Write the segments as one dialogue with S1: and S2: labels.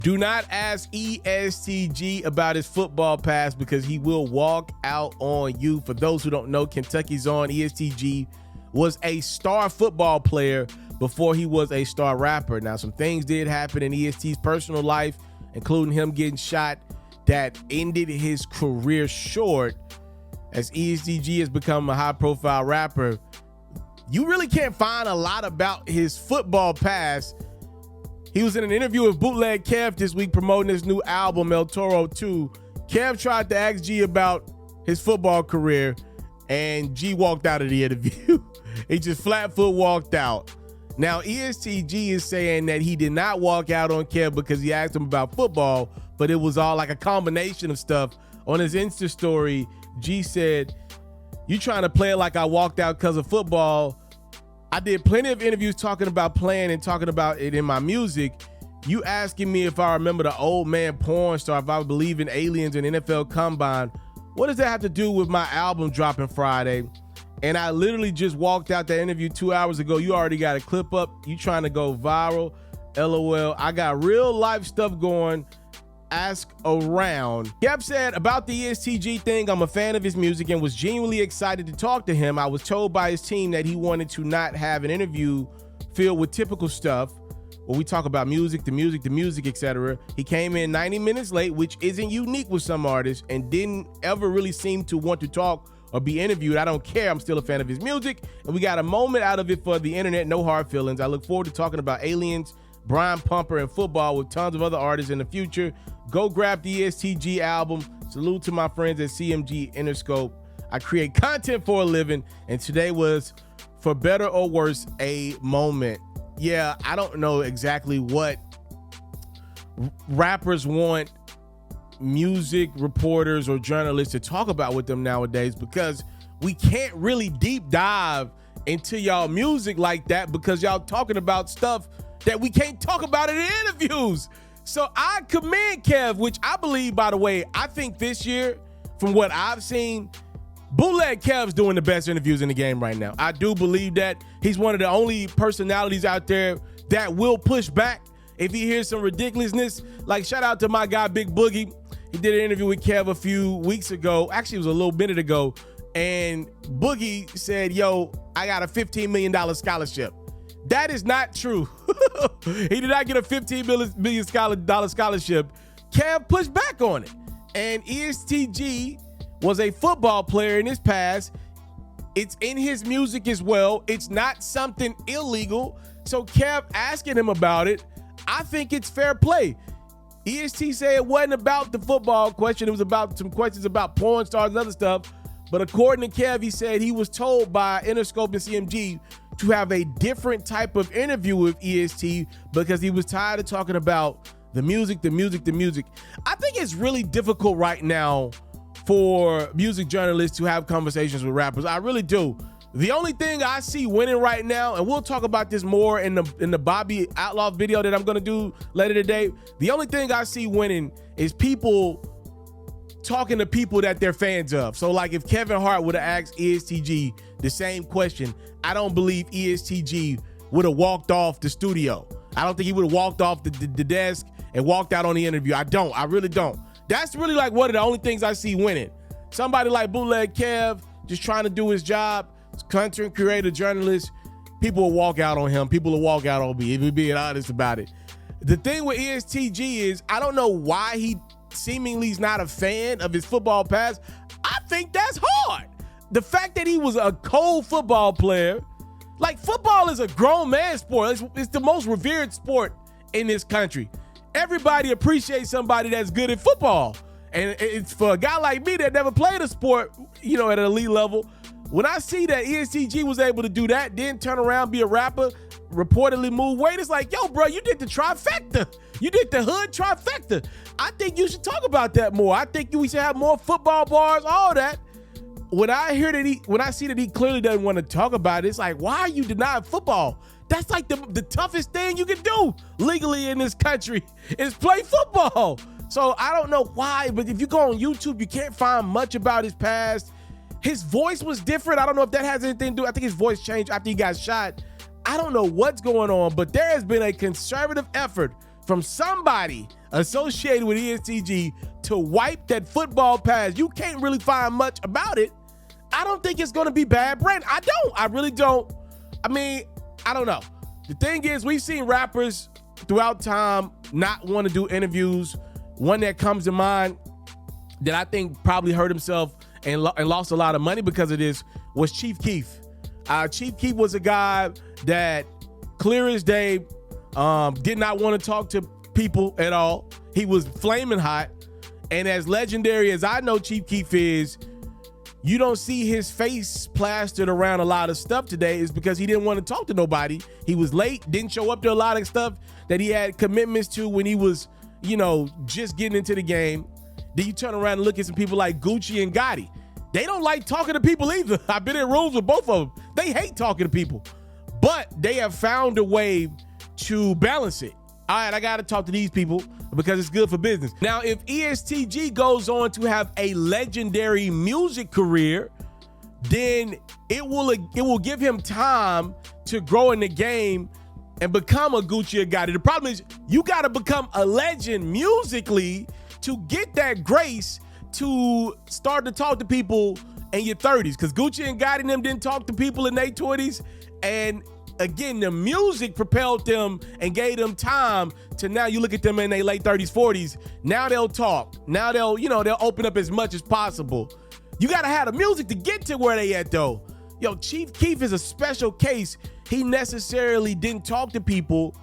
S1: Do not ask ESTG about his football past because he will walk out on you. For those who don't know, Kentucky's on. ESTG was a star football player before he was a star rapper. Now, some things did happen in EST's personal life, including him getting shot, that ended his career short. As ESTG has become a high-profile rapper, you really can't find a lot about his football past. He was in an interview with Bootleg Kev this week promoting his new album, El Toro 2. Kev tried to ask G about his football career, and G walked out of the interview. He just flat foot walked out. Now, ESTG is saying that he did not walk out on Kev because he asked him about football, but it was all like a combination of stuff. On his Insta story, G said, "You trying to play it like I walked out because of football. I did plenty of interviews talking about playing and talking about it in my music. You asking me if I remember the old man porn star, if I believe in aliens and NFL Combine. What does that have to do with my album dropping Friday? And I literally just walked out that interview 2 hours ago. You already got a clip up. You trying to go viral? LOL. I got real life stuff going. Ask around." Kev said about the ESTG thing, "I'm a fan of his music and was genuinely excited to talk to him. I was told by his team that he wanted to not have an interview filled with typical stuff where we talk about music, etc. He came in 90 minutes late, which isn't unique with some artists, and didn't ever really seem to want to talk or be interviewed. I don't care. I'm still a fan of his music, and we got a moment out of it for the internet. No hard feelings. I look forward to talking about aliens, Brian Pumper, and football with tons of other artists in the future. Go grab the ESTG album. Salute to my friends at CMG Interscope. I create content for a living, and today was, for better or worse, a moment." Yeah, I don't know exactly what rappers want music reporters or journalists to talk about with them nowadays, because we can't really deep dive into y'all music like that because y'all talking about stuff that we can't talk about in interviews. So I commend Kev, which I believe, by the way, I think this year, from what I've seen, Bootleg Kev's doing the best interviews in the game right now. I do believe that. He's one of the only personalities out there that will push back if he hears some ridiculousness. Like, shout out to my guy, Big Boogie. He did an interview with Kev a few weeks ago. Actually, it was a little minute ago. And Boogie said, "Yo, I got a $15 million scholarship." That is not true. He did not get a $15 million scholarship. Kev pushed back on it. And ESTG was a football player in his past. It's in his music as well. It's not something illegal. So Kev asking him about it, I think it's fair play. EST said it wasn't about the football question. It was about some questions about porn stars and other stuff. But according to Kev, he said he was told by Interscope and CMG to have a different type of interview with EST because he was tired of talking about the music. I think it's really difficult right now for music journalists to have conversations with rappers. I really do. The only thing I see winning right now, and we'll talk about this more in the Bobby Outlaw video that I'm gonna do later today. The only thing I see winning is people talking to people that they're fans of. So like if Kevin Hart would have asked ESTG the same question, I don't believe ESTG would have walked off the studio. I don't think he would have walked off the desk and walked out on the interview. I really don't. That's really like one of the only things I see winning. Somebody like Bootleg Kev just trying to do his job, content creator, journalist, people will walk out on him. People will walk out on me, if we're being honest about it. The thing with ESTG is, I don't know why he seemingly is not a fan of his football past. I think that's hard. The fact that he was a cold football player, like football is a grown man sport. It's the most revered sport in this country. Everybody appreciates somebody that's good at football. And it's for a guy like me that never played a sport, at an elite level. When I see that ESTG was able to do that, then turn around, be a rapper, reportedly move weight, it's like, yo, bro, you did the trifecta. You did the hood trifecta. I think you should talk about that more. I think we should have more football bars, all that. When I see that he clearly doesn't want to talk about it, it's like, why are you denying football? That's like the toughest thing you can do legally in this country is play football. So I don't know why, but if you go on YouTube, you can't find much about his past. His voice was different. I don't know if that has anything to do. I think his voice changed after he got shot. I don't know what's going on, but there has been a conservative effort from somebody. associated with ESTG to wipe that football pass. You can't really find much about it. I don't think it's going to be bad brand. I really don't. I mean, I don't know. The thing is, we've seen rappers throughout time not want to do interviews. One that comes to mind that I think probably hurt himself and lost a lot of money because of this was Chief Keef. Chief Keef was a guy that, clear as day, did not want to talk to people at all. He was flaming hot. And as legendary as I know Chief Keef is, you don't see his face plastered around a lot of stuff today is because he didn't want to talk to nobody. He was late, didn't show up to a lot of stuff that he had commitments to when he was, just getting into the game. Then you turn around and look at some people like Gucci and Gotti. They don't like talking to people either. I've been in rooms with both of them. They hate talking to people, but they have found a way to balance it. All right, I got to talk to these people because it's good for business. Now, if ESTG goes on to have a legendary music career, then it will give him time to grow in the game and become a Gucci or Gotti. The problem is you got to become a legend musically to get that grace to start to talk to people in your 30s, because Gucci and Gotti and them didn't talk to people in their 20s, and again, the music propelled them and gave them time to now you look at them in their late 30s, 40s. Now they'll talk. Now they'll open up as much as possible. You got to have the music to get to where they at, though. Yo, Chief Keef is a special case. He necessarily didn't talk to people.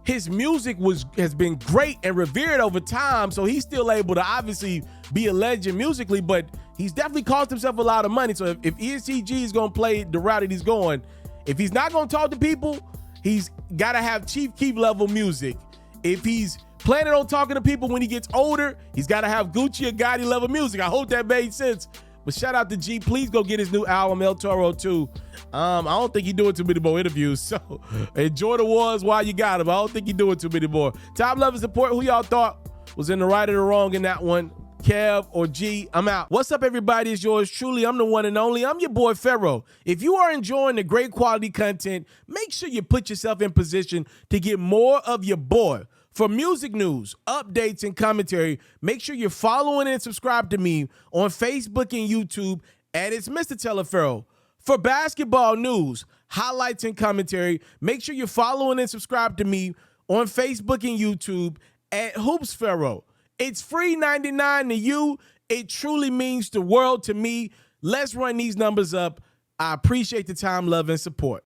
S1: His music has been great and revered over time, so he's still able to obviously be a legend musically, but he's definitely cost himself a lot of money. So if ESTG is going to play the route that he's going, if he's not going to talk to people, he's got to have Chief Keef level music. If he's planning on talking to people when he gets older, he's got to have Gucci or Gotti level music. I hope that made sense. But shout out to G. Please go get his new album, El Toro 2. I don't think he's doing too many more interviews, so enjoy the wars while you got him. I don't think he's doing too many more. Top love and support. Who y'all thought was in the right or the wrong in that one? Kev or G? I'm out. What's up, everybody? It's yours truly. I'm the one and only. I'm your boy, FERRO. If you are enjoying the great quality content, make sure you put yourself in position to get more of your boy. For music news, updates, and commentary, make sure you're following and subscribe to me on Facebook and YouTube at itsmrtaliaferro. For basketball news, highlights, and commentary, make sure you're following and subscribe to me on Facebook and YouTube at FERRO. It's free 99 to you. It truly means the world to me. Let's run these numbers up. I appreciate the time, love, and support.